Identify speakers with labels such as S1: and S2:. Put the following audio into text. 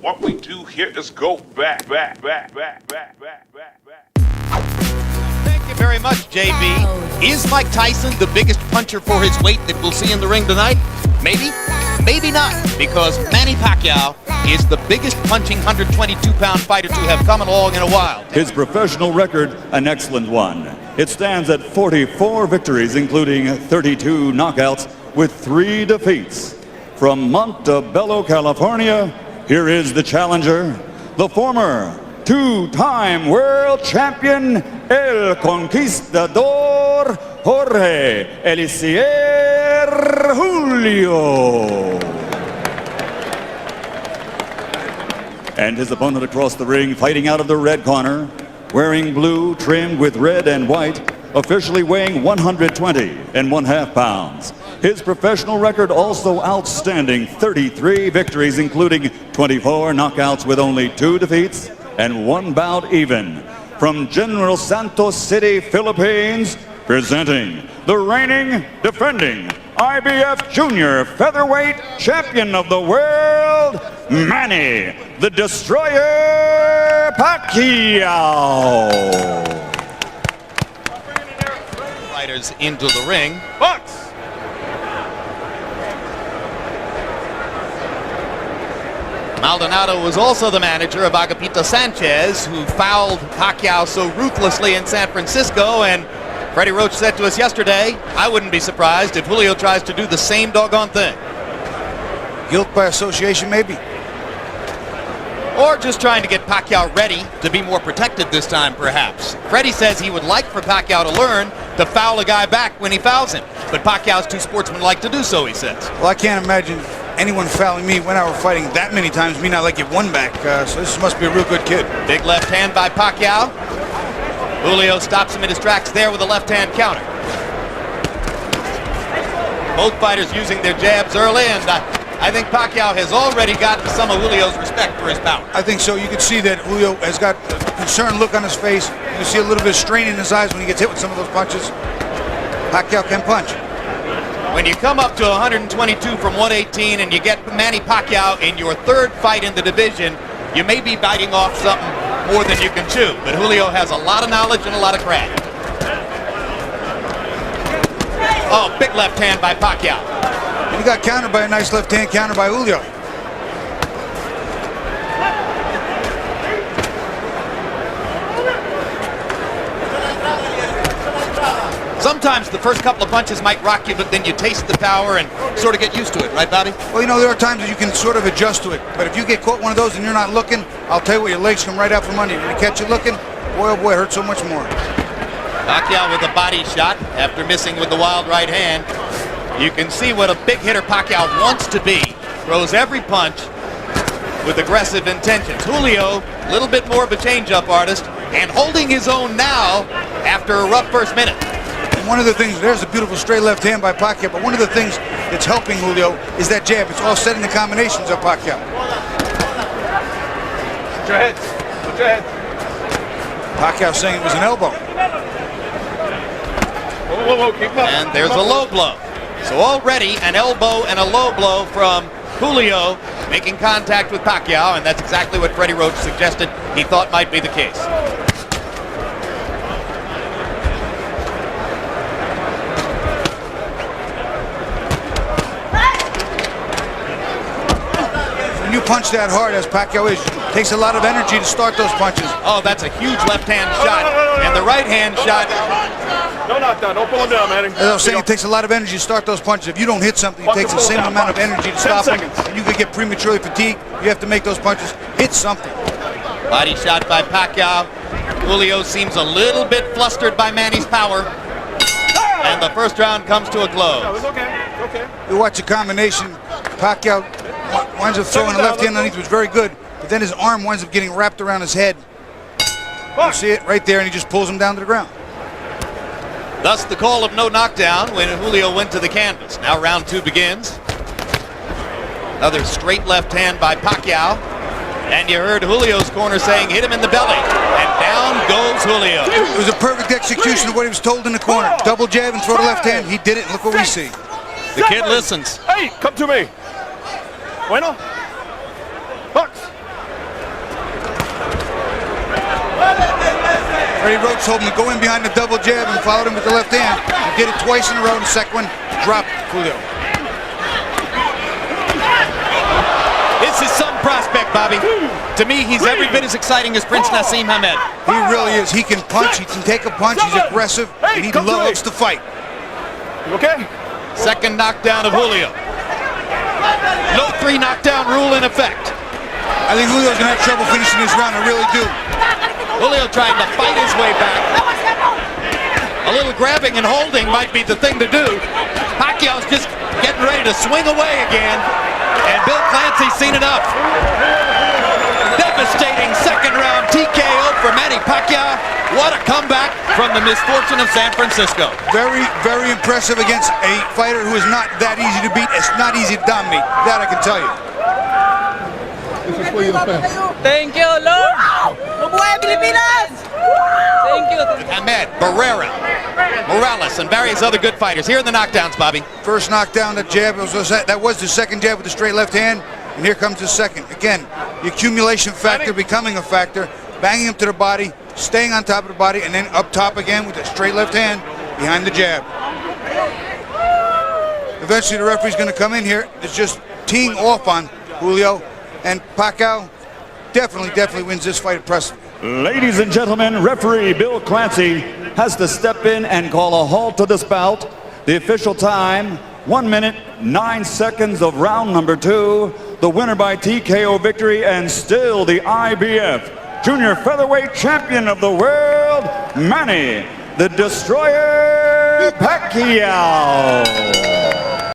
S1: What we do here is go back.
S2: Thank you very much, JB. Is Mike Tyson the biggest puncher for his weight that we'll see in the ring tonight? Maybe, maybe not, because Manny Pacquiao is the biggest punching 122-pound fighter to have come along in a while.
S3: His professional record, an excellent one. It stands at 44 victories, including 32 knockouts with 3 defeats. From Montebello, California, here is the challenger, the former 2-time world champion, El Conquistador, Jorge Eliecer Julio. And his opponent across the ring, fighting out of the red corner, wearing blue trimmed with red and white, officially weighing 120.5 pounds. His professional record also outstanding, 33 victories, including 24 knockouts with only 2 defeats and 1 bout even. From General Santos City, Philippines, presenting the reigning, defending IBF Junior Featherweight Champion of the World, Manny the Destroyer Pacquiao.
S2: Fighters into the ring.
S1: Box.
S2: Maldonado was also the manager of Agapito Sanchez, who fouled Pacquiao so ruthlessly in San Francisco, and Freddie Roach said to us yesterday, I wouldn't be surprised if Julio tries to do the same doggone thing.
S4: Guilt by association, maybe.
S2: Or just trying to get Pacquiao ready to be more protected this time, perhaps. Freddie says he would like for Pacquiao to learn to foul a guy back when he fouls him, but Pacquiao's too sportsmanlike to do so, he says.
S4: Well, I can't imagine anyone fouling me when I were fighting that many times, me not like it one back, so this must be a real good kid.
S2: Big left hand by Pacquiao. Julio stops him in his tracks there with a left hand counter. Both fighters using their jabs early, and I think Pacquiao has already gotten some of Julio's respect for his power.
S4: I think so. You can see that Julio has got a concerned look on his face. You can see a little bit of strain in his eyes when he gets hit with some of those punches. Pacquiao can punch.
S2: When you come up to 122 from 118 and you get Manny Pacquiao in your 3rd fight in the division, you may be biting off something more than you can chew. But Julio has a lot of knowledge and a lot of craft. Oh, big left hand by Pacquiao.
S4: And he got countered by a nice left hand counter by Julio.
S2: Sometimes the first couple of punches might rock you, but then you taste the power and sort of get used to it, right, Bobby?
S4: Well, you know, there are times that you can sort of adjust to it. But if you get caught one of those and you're not looking, I'll tell you what, your legs come right out from under you. When you catch you looking, boy, oh boy, it hurts so much more.
S2: Pacquiao with a body shot after missing with the wild right hand. You can see what a big hitter Pacquiao wants to be. Throws every punch with aggressive intentions. Julio, a little bit more of a change-up artist, and holding his own now after a rough first minute.
S4: One of the things, there's a beautiful straight left hand by Pacquiao, but one of the things that's helping Julio is that jab. It's all setting the combinations of Pacquiao.
S1: Put your heads. Put your heads.
S4: Pacquiao saying it was an elbow.
S1: Whoa, keep up.
S2: And there's a low blow. So already an elbow and a low blow from Julio making contact with Pacquiao, and that's exactly what Freddie Roach suggested he thought might be the case.
S4: When you punch that hard, as Pacquiao is, it takes a lot of energy to start those punches.
S2: Oh, that's a huge left-hand shot, and the right-hand shot.
S1: No knockdown. Don't pull him down, man.
S4: As I was saying, it takes a lot of energy to start those punches. If you don't hit something, it takes the same amount of energy to stop them. And you could get prematurely fatigued. You have to make those punches hit something.
S2: Body shot by Pacquiao. Julio seems a little bit flustered by Manny's power. And the first round comes to a close.
S1: It's okay.
S4: You watch the combination. Pacquiao winds up throwing the left hand underneath, which was very good. But then his arm winds up getting wrapped around his head. You see it right there, and he just pulls him down to the ground.
S2: Thus the call of no knockdown when Julio went to the canvas. Now round 2 begins. Another straight left hand by Pacquiao. And you heard Julio's corner saying, hit him in the belly. And down goes Julio.
S4: It was a perfect execution of what he was told in the corner. Double jab and throw the left hand. He did it, and look what we see.
S2: The kid listens.
S1: Hey, come to me. Bueno. Box.
S4: Freddie Roach told him to go in behind the double jab and followed him with the left hand. He did it twice in a row. The second one dropped Julio.
S2: This is some prospect, Bobby. To me, he's every bit as exciting as Prince Nassim Hamed.
S4: He really is. He can punch. He can take a punch. He's aggressive. And he loves to fight.
S1: You okay?
S2: Second knockdown of Julio. No 3 knockdown rule in effect.
S4: I think Julio's going to have trouble finishing this round. I really do.
S2: Julio trying to fight his way back. A little grabbing and holding might be the thing to do. Pacquiao's just getting ready to swing away again. And Bill Clancy's seen enough. Devastating second round TKO for Manny Pacquiao. What a comeback from the misfortune of San Francisco.
S4: Very, very impressive against a fighter who is not that easy to beat. It's not easy to dominate. That I can tell you.
S5: Thank you, Lord. Mabuhay Pilipinas! Thank you.
S2: Hamed, Barrera, Morales, and various other good fighters. Here are the knockdowns, Bobby.
S4: First knockdown, the jab. That was the second jab with the straight left hand. And here comes the second. Again, the accumulation factor becoming a factor. Banging him to the body, staying on top of the body, and then up top again with the straight left hand behind the jab. Eventually, the referee's going to come in here. It's just teeing off on Julio. And Pacquiao definitely wins this fight impressively.
S3: Ladies and gentlemen, referee Bill Clancy has to step in and call a halt to this bout. The official time, 1 minute, 9 seconds of round number 2. The winner by TKO victory and still the IBF Junior Featherweight Champion of the world, Manny the Destroyer Pacquiao.